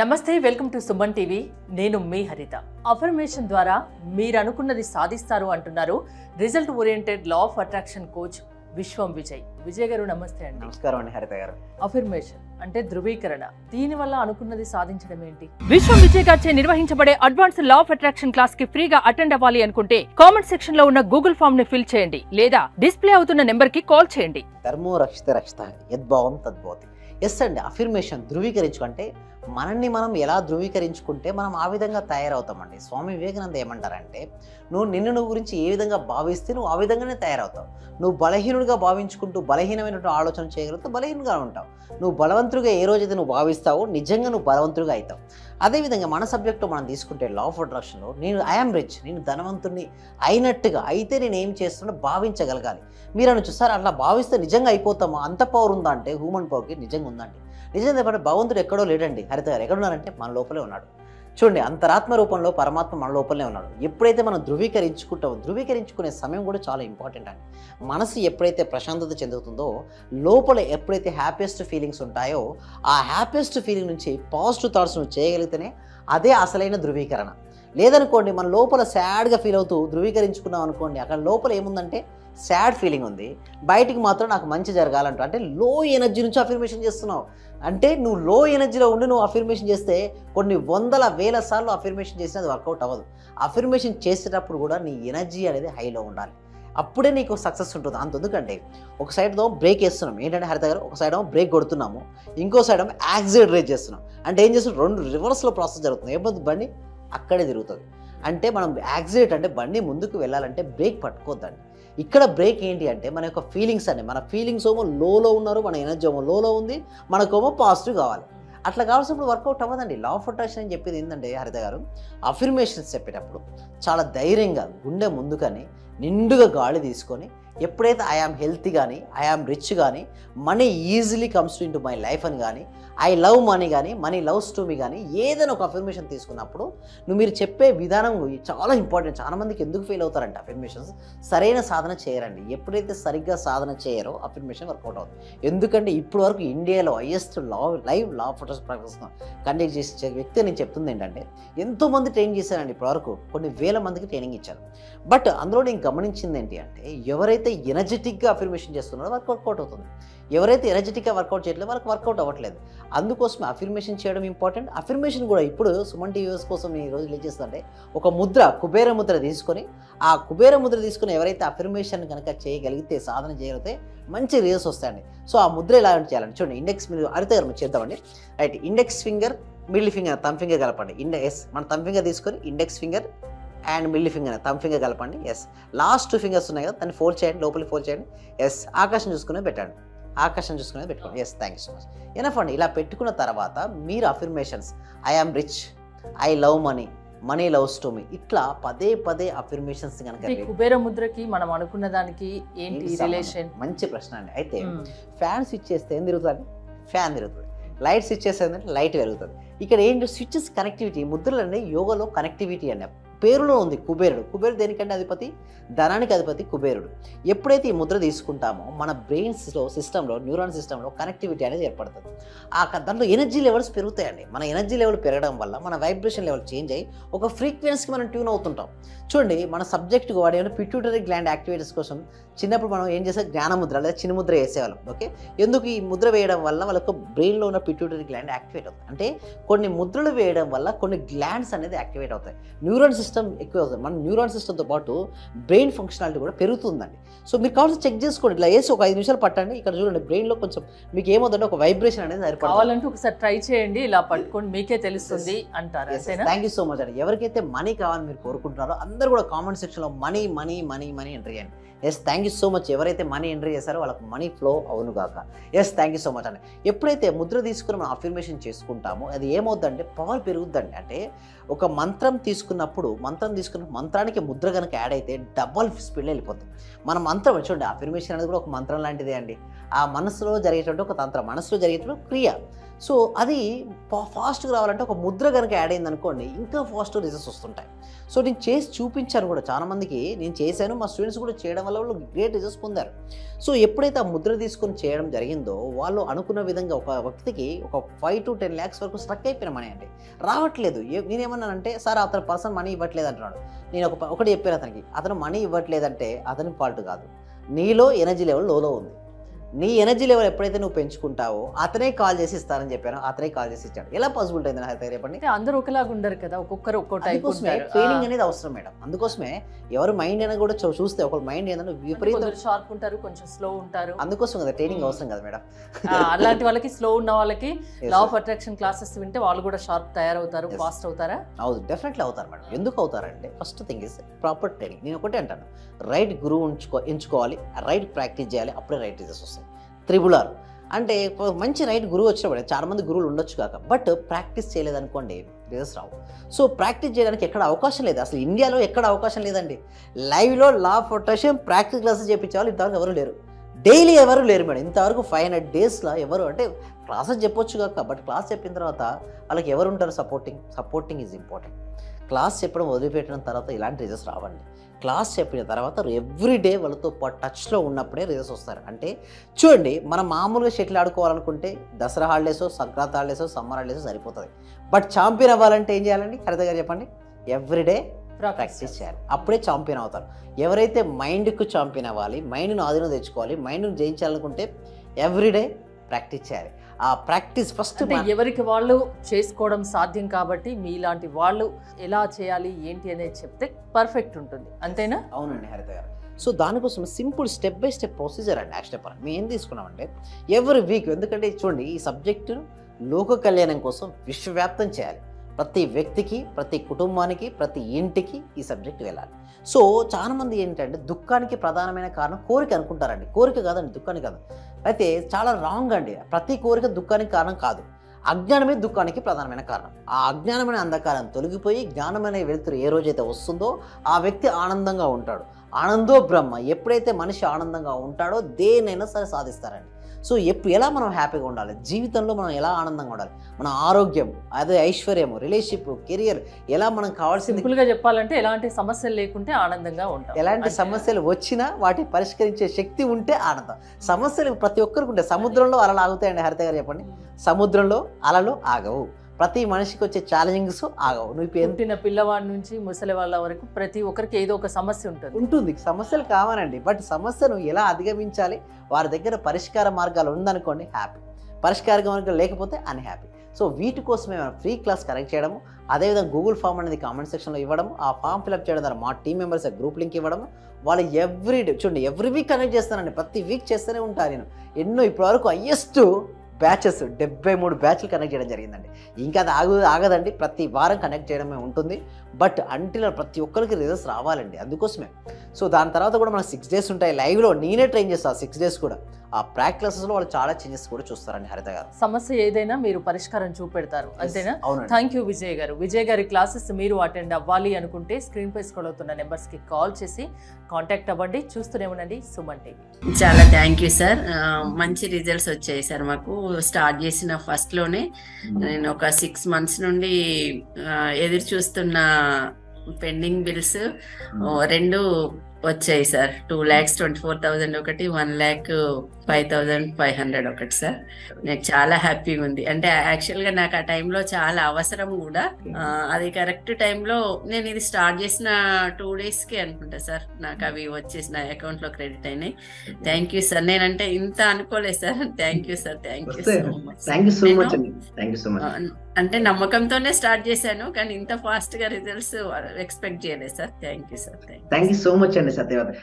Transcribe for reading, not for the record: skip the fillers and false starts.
నమస్తే welcome to Suman TV నేను మీ హరిత అఫర్మేషన్ ద్వారా మీరు అనుకున్నది సాధిస్తారు అంటున్నారు result oriented law of attraction coach విశ్వం విజయ్ గారు నమస్తే అండి. నమస్కారం అండి హరిత గారు. అఫర్మేషన్ అంటే ధృవీకరణ, దీని వల్ల అనుకున్నది సాధించడం ఏంటి? విశ్వం విజయ్ గారిచే నిర్వహించబడే advance law of attraction class కి ఫ్రీగా అటెండ్ అవ్వాలి అనుకుంటే కామెంట్ సెక్షన్ లో ఉన్న గూగుల్ ఫామ్ ని ఫిల్ చేయండి లేదా డిస్ప్లే అవుతున్న నెంబర్ కి కాల్ చేయండి. ధర్మో రక్షిత రక్షిత యద్భావం తద్భవతి. ఎస్ అండి, అఫర్మేషన్ ధృవీకరించుకుంటే మనల్ని మనం ఎలా ధృవీకరించుకుంటే మనం ఆ విధంగా తయారవుతామండి. స్వామి వివేకానంద ఏమంటారంటే, నిన్ను గురించి ఏ విధంగా భావిస్తే నువ్వు ఆ విధంగానే తయారవుతావు. నువ్వు బలహీనుడిగా భావించుకుంటూ బలహీనమైనటువంటి ఆలోచన చేయగలుగుతావు, బలహీనంగా ఉంటావు. నువ్వు బలవంతుడిగా ఏ రోజైతే నువ్వు భావిస్తావో నిజంగా నువ్వు బలవంతుడిగా అవుతావు. అదేవిధంగా మన సబ్జెక్టు మనం తీసుకుంటే లా ఆఫ్ అట్రాక్షన్లో నేను ఐఆమ్ రిచ్, నేను ధనవంతుడిని అయినట్టుగా అయితే నేను ఏం చేస్తున్నా భావించగలగాలి. మీరు అని చూస్తారు, అట్లా భావిస్తే నిజంగా అయిపోతామా? అంత పవర్ ఉందా అంటే హ్యూమన్ పవర్కి నిజంగా ఉందండి. నిజంగా చెప్పండి, భగవంతుడు ఎక్కడో లేడండి. హరిత గారు ఎక్కడున్నారంటే మన లోపలే ఉన్నాడు. చూడండి, అంతరాత్మ రూపంలో పరమాత్మ మన లోపలనే ఉన్నాడు. ఎప్పుడైతే మనం ధృవీకరించుకునే సమయం కూడా చాలా ఇంపార్టెంట్ అండి. మనసు ఎప్పుడైతే ప్రశాంతత చెందుతుందో, లోపల ఎప్పుడైతే హ్యాపీయెస్ట్ ఫీలింగ్స్ ఉంటాయో, ఆ హ్యాపీయెస్ట్ ఫీలింగ్ నుంచి పాజిటివ్ థాట్స్ నువ్వు చేయగలిగితేనే అదే అసలైన ధృవీకరణ. లేదనుకోండి, మన లోపల సాడ్గా ఫీల్ అవుతూ ధృవీకరించుకున్నాం అనుకోండి, అక్కడ లోపల ఏముందంటే సాడ్ ఫీలింగ్ ఉంది, బయటికి మాత్రం నాకు మంచి జరగాలంట. అంటే లో ఎనర్జీ నుంచి అఫర్మేషన్ చేస్తున్నావు. అంటే నువ్వు లో ఎనర్జీలో ఉండి నువ్వు అఫర్మేషన్ చేస్తే కొన్ని వందల వేల సార్లు అఫర్మేషన్ చేసినా అది వర్కౌట్ అవ్వదు. అఫర్మేషన్ చేసేటప్పుడు కూడా నీ ఎనర్జీ అనేది హైలో ఉండాలి, అప్పుడే నీకు సక్సెస్ ఉంటుంది. అంతెందుకంటే ఒక సైడ్లో బ్రేక్ వేస్తున్నాం, ఏంటంటే హరిత గారు, ఒక సైడ్ బ్రేక్ కొడుతున్నాము, ఇంకో సైడ్ యాక్సిలరేట్ చేస్తున్నాం. అంటే ఏం చేస్తున్నాం, రెండు రివర్స్లో ప్రాసెస్ జరుగుతుంది. ఏమవుతుంది, బండి అక్కడే తిరుగుతుంది. అంటే మనం యాక్సిలేట్ అంటే బండి ముందుకు వెళ్ళాలంటే బ్రేక్ పట్టుకోవద్దండి. ఇక్కడ బ్రేక్ ఏంటి అంటే మన యొక్క ఫీలింగ్స్ అండి. మన ఫీలింగ్స్ ఏమో లోలో ఉన్నారు, మన ఎనర్జీ ఏమో లోలో ఉంది, మనకేమో పాజిటివ్ కావాలి. అట్లా కావాల్సినప్పుడు వర్కౌట్ అవ్వదండి. లా ఆఫ్ అట్రాక్షన్ అని చెప్పేది ఏంటంటే హరిత గారు, అఫర్మేషన్స్ చెప్పేటప్పుడు చాలా ధైర్యంగా గుండె ముందుకని నిండుగా గాలి తీసుకొని, ఎప్పుడైతే ఐఆమ్ హెల్తీ కానీ, ఐఆమ్ రిచ్ కానీ, money easily comes to into my life అని కానీ, ఐ లవ్ మనీ కానీ, మనీ లవ్స్ టు మీ కానీ, ఏదైనా ఒక అఫర్మేషన్ తీసుకున్నప్పుడు మీరు చెప్పే విధానం చాలా ఇంపార్టెంట్. చాలా మందికి ఎందుకు ఫెయిల్ అవుతారంటే అఫర్మేషన్స్ సరైన సాధన చేయరండి. ఎప్పుడైతే సరిగ్గా సాధన చేయరో అఫర్మేషన్ వర్కౌట్ అవుతుంది. ఎందుకంటే ఇప్పటి వరకు ఇండియాలో highest live law of attraction practice conduct చేసే వ్యక్తి నేను చెప్తుంది ఏంటంటే, ఎంతోమంది ట్రైనింగ్ చేశారండి. ఇప్పటివరకు కొన్ని వేల మందికి ట్రైనింగ్ ఇచ్చారు. బట్ అందులో నేను గమనించింది ఏంటి అంటే, ఎవరైతే ఎనర్జెటిక్గా అఫర్మేషన్ చేస్తున్నారో వాళ్ళకి వర్కౌట్ అవుతుంది, ఎవరైతే ఎనర్జెటిక్గా వర్కౌట్ చేయట్లేదు వాళ్ళకి వర్కౌట్ అవ్వట్లేదు. అందుకోసమే అఫర్మేషన్ చేయడం ఇంపార్టెంట్. అఫర్మేషన్ కూడా ఇప్పుడు సుమన్ టీవీస్ కోసం ఈ రోజు ఏం చేస్తుందంటే, ఒక ముద్ర, కుబేర ముద్ర తీసుకొని, ఆ కుబేర ముద్ర తీసుకొని ఎవరైతే అఫర్మేషన్ కనుక చేయగలిగితే, సాధన చేయగలిగితే మంచి రిజల్ట్స్ వస్తాయండి. సో ఆ ముద్ర ఎలా చేయాలంటే చూడండి, ఇండెక్స్ మీరు హరిత గారు మీరు చేద్దామండి. Right, index finger, middle finger, thumb finger కలపండి. మన థమ్ ఫింగర్ తీసుకొని index finger and middle finger, thumb finger కలపండి. ఎస్, లాస్ట్ 2 ఫింగర్స్ ఉన్నాయి కదా, దాన్ని ఫోల్డ్ చేయండి, లోపలికి ఫోల్డ్ చేయండి. ఎస్, ఆకాశం చూసుకునే పెట్టండి, ఆకాశం చూసుకునేది పెట్టుకోండి. Yes, thank you so much. Enough అండి. ఇలా పెట్టుకున్న తర్వాత మీరు affirmations I am rich, I love money, money loves to me, ఇట్లా పదే పదే అఫర్మేషన్స్ కనుక. కుబేర ముద్రకి మనం అనుకున్న దానికి ఏంటి రిలేషన్? మంచి ప్రశ్న అండి. అయితే ఫ్యాన్ స్విచ్ చేస్తే ఏం తిరుగుతుంది? ఫ్యాన్ తిరుగుతుంది. లైట్ స్విచ్ చేస్తే లైట్ పెరుగుతుంది. ఇక్కడ ఏంటి, స్విచ్చెస్ కనెక్టివిటీ. ముద్రలు అండి యోగలో కనెక్టివిటీ అండి పేరులో ఉంది. కుబేరుడు దేనికంటే అధిపతి, ధనానికి అధిపతి కుబేరుడు. ఎప్పుడైతే ఈ ముద్ర తీసుకుంటామో మన బ్రెయిన్స్లో సిస్టంలో, న్యూరాన్ సిస్టంలో కనెక్టివిటీ అనేది ఏర్పడుతుంది. దాంట్లో ఎనర్జీ లెవెల్స్ పెరుగుతాయండి. మన ఎనర్జీ లెవెల్ పెరగడం వల్ల మన వైబ్రేషన్ లెవెల్ చేంజ్ అయ్యి ఒక ఫ్రీక్వెన్సీకి మనం ట్యూన్ అవుతుంటాం. చూడండి, మన సబ్జెక్టుకు వాడే పిట్యూటరీ గ్లాండ్ యాక్టివిటీస్ కోసం చిన్నప్పుడు మనం ఏం చేసే జ్ఞానముద్ర లేదా చిన్న ముద్ర వేసేవాళ్ళం. ఓకే, ఎందుకు ఈ ముద్ర వేయడం వల్ల వాళ్ళకు బ్రెయిన్లో ఉన్న పిట్యూటరీ గ్లాండ్ యాక్టివేట్ అవుతుంది. అంటే కొన్ని ముద్రలు వేయడం వల్ల కొన్ని గ్లాండ్స్ అనేది యాక్టివేట్ అవుతాయి, న్యూరాన్ సిస్టమ్ ఎక్కువ అవుతుంది. మన న్యూరాన్ సిస్టమ్తో పాటు బ్రెయిన్ ఫంక్షనాలిటీ కూడా పెరుగుతుందండి. సో మీరు కావాల్సి చెక్ చేసుకోండి. ఇలా వేసి ఒక 5 నిమిషాలు పట్టండి. ఇక్కడ చూడండి, బ్రెయిన్లో కొంచెం మీకు ఏమవుతుందంటే ఒక వైబ్రేషన్ అనేది సరిపడాలి. కావాలంటే ఒకసారి ట్రై చేయండి, ఇలా పట్టుకోండి, మీకే తెలుస్తుంది అంటారు. థ్యాంక్ యూ సో మచ్ అండి. ఎవరికైతే మనీ కావాలని మీరు కోరుకుంటున్నారో అందరూ కూడా కామెంట్ సెక్షన్లో money money money money enter చేయండి. Yes, thank you so much. ఎవరైతే మనీ ఎంటర్ చేశారో వాళ్ళకి మనీ ఫ్లో అవును గాక. Yes, thank you so much అండి. ఎప్పుడైతే ముద్ర తీసుకుని మనం అఫర్మేషన్ చేసుకుంటామో అది ఏమవుతుందంటే పవర్ పెరుగుద్దండి. అంటే ఒక మంత్రం తీసుకున్నప్పుడు మంత్రానికి ముద్ర కనుక యాడ్ అయితే డబల్ స్పీడ్లో వెళ్ళిపోతుంది. మన మంత్రం చూడండి, అఫర్మేషన్ అనేది కూడా ఒక మంత్రం లాంటిదే అండి. ఆ మనసులో జరిగేటువంటి ఒక తంత్రం, మనసులో జరిగేటువంటి క్రియ. సో అది ఫాస్ట్గా రావాలంటే ఒక ముద్ర కనుక యాడ్ అయింది అనుకోండి, ఇంకా ఫాస్ట్ రిజల్ట్స్ వస్తుంటాయి. సో నేను చేసి చూపించాను కూడా చాలామందికి, నేను చేశాను, మా స్టూడెంట్స్ కూడా చేయడం వల్ల వాళ్ళు గ్రేట్ రిజల్ట్స్ పొందారు. సో ఎప్పుడైతే ఆ ముద్ర తీసుకొని చేయడం జరిగిందో, వాళ్ళు అనుకున్న విధంగా ఒక వ్యక్తికి ఒక 5 to 10 lakhs వరకు స్ట్రక్ అయిపోయిన మనీ అండి, రావట్లేదు. నేనేమన్నానంటే, సార్ అతను పర్సన్ మనీ ఇవ్వట్లేదు అంటున్నాడు. నేను ఒకటి చెప్పాను అతనికి, అతను మనీ ఇవ్వట్లేదంటే అతని ఫాల్ట్ కాదు, నీలో ఎనర్జీ లెవెల్ లోలో ఉంది. నీ ఎనర్జీ లెవెల్ ఎప్పుడైతే నువ్వు పెంచుకుంటావో అతనే కాల్ చేసి ఇస్తానని చెప్పాను, అతనే కాల్ చేసి ఇచ్చాడు. ఎలా పాసిబుల్ అయింది నాకు చెప్పండి? అందరూ ఒకలాగా ఉండరు కదా, ఒక్కొక్కరు ఒక్కో టైప్. ట్రైనింగ్ అనేది అవసరం మేడం. అందుకోసమే ఎవరు మైండ్ అనేది కూడా చూస్తే ఒక మైండ్ ఏంటంటే విపరీతం షార్ప్ ఉంటారు, కొంచెం స్లో ఉంటారు. అందుకోసం కదా ట్రైనింగ్ అవసరం కదా మేడం. అలాంటి వాళ్ళకి, స్లో ఉన్న వాళ్ళకి లా ఆఫ్ అట్రాక్షన్ క్లాసెస్ వింటే వాళ్ళు కూడా షార్ప్ తయారవుతారు, ఫాస్ట్ అవుతారా? అవును, డెఫినెట్లీ అవుతారు మేడం. ఎందుకు అవుతారంటే, first thing is proper training. నేను ఒకటే అంటాను, రైట్ గురువు ఎంచుకోవాలి, రైట్ ప్రాక్టీస్ చేయాలి, అప్పుడే రైట్ రిజల్ట్స్ వస్తాయి. 3R అంటే మంచి రైట్ గురువు వచ్చినప్పుడు, చాలా మంది గురువులు ఉండొచ్చు కాక, బట్ ప్రాక్టీస్ చేయలేదనుకోండి రిజల్ట్స్ రావు. సో ప్రాక్టీస్ చేయడానికి ఎక్కడ అవకాశం లేదు, అసలు ఇండియాలో ఎక్కడ అవకాశం లేదండి. లైవ్లో law of attraction practice classes చేయించేవాళ్ళు ఇంతవరకు ఎవరు లేరు, డైలీ ఎవరు లేరు మేడం. ఇంతవరకు 500 daysలో ఎవరు, అంటే క్లాసెస్ చెప్పొచ్చు కాక, బట్ క్లాస్ చెప్పిన తర్వాత వాళ్ళకి ఎవరు ఉంటారు? Supporting is important. క్లాస్ చెప్పడం వదిలిపెట్టిన తర్వాత ఇలాంటి రిజల్ట్స్ రావండి. క్లాస్ చెప్పిన తర్వాత ఎవ్రీడే వాళ్ళతో టచ్లో ఉన్నప్పుడే రిజల్ట్స్ వస్తారు. అంటే చూడండి, మనం మామూలుగా షటిల్ ఆడుకోవాలనుకుంటే Dussehra holidays, Sankranti holidays, summer holidays సరిపోతుంది. బట్ ఛాంపియన్ అవ్వాలంటే ఏం చేయాలండి? హరిత గారు చెప్పండి. ఎవ్రీడే ప్రాక్టీస్ చేయాలి, అప్పుడే ఛాంపియన్ అవుతారు. ఎవరైతే మైండ్కు ఛాంపియన్ అవ్వాలి, మైండ్ను ఆధీనం తెచ్చుకోవాలి, మైండ్ను జయించాలనుకుంటే ఎవ్రీడే ప్రాక్టీస్ చేయాలి. ఆ ప్రాక్టీస్ ఫస్ట్ ఎవరికి వాళ్ళు చేసుకోవడం సాధ్యం కాబట్టి మీలాంటి వాళ్ళు ఎలా చేయాలి ఏంటి అనేది చెప్తే పర్ఫెక్ట్ ఉంటుంది, అంతేనా? అవునండి హరిత గారు. సో దానికోసం simple step by step procedure అండి. యాక్షన్ పరంగా మేము ఏం తీసుకున్నామంటే, ఎవ్రీ వీక్, ఎందుకంటే చూడండి ఈ సబ్జెక్టు లోక కళ్యాణం కోసం విశ్వవ్యాప్తం చేయాలి. ప్రతి వ్యక్తికి, ప్రతి కుటుంబానికి, ప్రతి ఇంటికి ఈ సబ్జెక్ట్ వెళ్ళాలి. సో చాలామంది ఏంటంటే దుఃఖానికి ప్రధానమైన కారణం కోరిక అనుకుంటారండి. కోరిక కాదండి, దుఃఖానికి కాదు. అయితే చాలా రాంగ్ అండి. ప్రతి కోరిక దుఃఖానికి కారణం కాదు, అజ్ఞానమే దుఃఖానికి ప్రధానమైన కారణం. ఆ అజ్ఞానమైన అంధకారం తొలగిపోయి జ్ఞానమైన వెలుతురు ఏ రోజైతే వస్తుందో ఆ వ్యక్తి ఆనందంగా ఉంటాడు. ఆనందో బ్రహ్మ. ఎప్పుడైతే మనిషి ఆనందంగా ఉంటాడో దేనైనా సరే సాధిస్తారండి. సో ఎలా మనం హ్యాపీగా ఉండాలి, జీవితంలో మనం ఎలా ఆనందంగా ఉండాలి, మన ఆరోగ్యం, అదే ఐశ్వర్యం, రిలేషన్షిప్, కెరియర్, ఎలా మనం కావాల్సింది. సింపుల్గా చెప్పాలంటే ఎలాంటి సమస్యలు లేకుంటే ఆనందంగా ఉంటాం. ఎలాంటి సమస్యలు వచ్చినా వాటిని పరిష్కరించే శక్తి ఉంటే ఆనందం. సమస్యలు ప్రతి ఒక్కరికి ఉంటాయి. సముద్రంలో అలలు ఆగుతాయండి హరిత గారు చెప్పండి. సముద్రంలో అలలు ఆగవు. ప్రతి మనిషికి వచ్చే ఛాలెంజింగ్స్ ఆగవు. నువ్వు పుట్టిన పిల్లవాడి నుంచి ముసలి వాళ్ళ వరకు ప్రతి ఒక్కరికి ఏదో ఒక సమస్య ఉంటుంది. సమస్యలు కావాలండి, బట్ సమస్యను ఎలా అధిగమించాలి, వారి దగ్గర పరిష్కార మార్గాలు ఉందనుకోండి హ్యాపీ, పరిష్కార మార్గాలు లేకపోతే అన్హ్యాపీ. సో వీటి కోసమే మనం ఫ్రీ క్లాస్ కనెక్ట్ చేయడము, అదేవిధంగా గూగుల్ ఫామ్ అనేది కామెంట్ సెక్షన్లో ఇవ్వడం, ఆ ఫామ్ ఫిల్అప్ చేయడం ద్వారా మా టీం మెంబర్స్ గ్రూప్ లింక్ ఇవ్వడం, వాళ్ళు ఎవ్రీ డే చూడండి ఎవ్రీ వీక్ కనెక్ట్ చేస్తానండి. ప్రతి వీక్ చేస్తూనే ఉంటాను నేను. ఎన్నో ఇప్పటివరకు హైయెస్ట్ బ్యాచెస్ 73 బ్యాచ్లు కనెక్ట్ చేయడం జరిగిందండి. ఇంకా అది ఆగదండి, ప్రతి వారం కనెక్ట్ చేయడమే ఉంటుంది. బట్ అంటిల్ ప్రతి ఒక్కరికి రిజల్ట్స్ రావాలండి, అందుకోసమే. సో దాని తర్వాత కూడా మనకు 6 days ఉంటాయి లైవ్లో, నేనే ట్రైన్ చేస్తాను 6 days కూడా. ఆ ప్రాక్టీస్ క్లాసెస్లో వాళ్ళు చాలా చేంజెస్ కూడా చూస్తారండి హరిత గారు. సమస్య ఏదైనా మీరు పరిష్కారం చూపెడతారు, అంతేనా? థ్యాంక్ యూ విజయ్ గారు. విజయ్ గారి క్లాసెస్ మీరు అటెండ్ అవ్వాలి అనుకుంటే స్క్రీన్ పై స్క్రోల్ అవుతున్న నెంబర్స్కి కాల్ చేసి కాంటాక్ట్ అవ్వండి. చూస్తూనే ఉండండి సుమన్ టీవీ. చాలా థ్యాంక్ యూ సార్. మంచి రిజల్ట్స్ వచ్చాయి సార్. మాకు స్టార్ట్ చేసిన ఫస్ట్లోనే నేను ఒక 6 months నుండి ఎదురు చూస్తున్న పెండింగ్ బిల్స్ 2 వచ్చాయి సార్. 2,24,000 ఒకటి, 1,05,500 ఒకటి సార్. నాకు చాలా హ్యాపీగా ఉంది. అంటే యాక్చువల్గా నాకు ఆ టైంలో చాలా అవసరం కూడా. అది కరెక్ట్ టైంలో నేను ఇది స్టార్ట్ చేసిన 2 daysకి అనుకుంటా సార్ నాకు అవి వచ్చేసి నా అకౌంట్లో క్రెడిట్ అయినాయి. Thank you sir. నేనంటే ఇంత అనుకోలేదు sir. Thank you sir. Thank you so much. అంటే నమ్మకంతోనే స్టార్ట్ చేశాను, కానీ ఇంత ఫాస్ట్ గా రిజల్ట్స్ ఎక్స్పెక్ట్ చేయలేదు sir. Thank you sir. Thank you so much అండి సత్యవతి.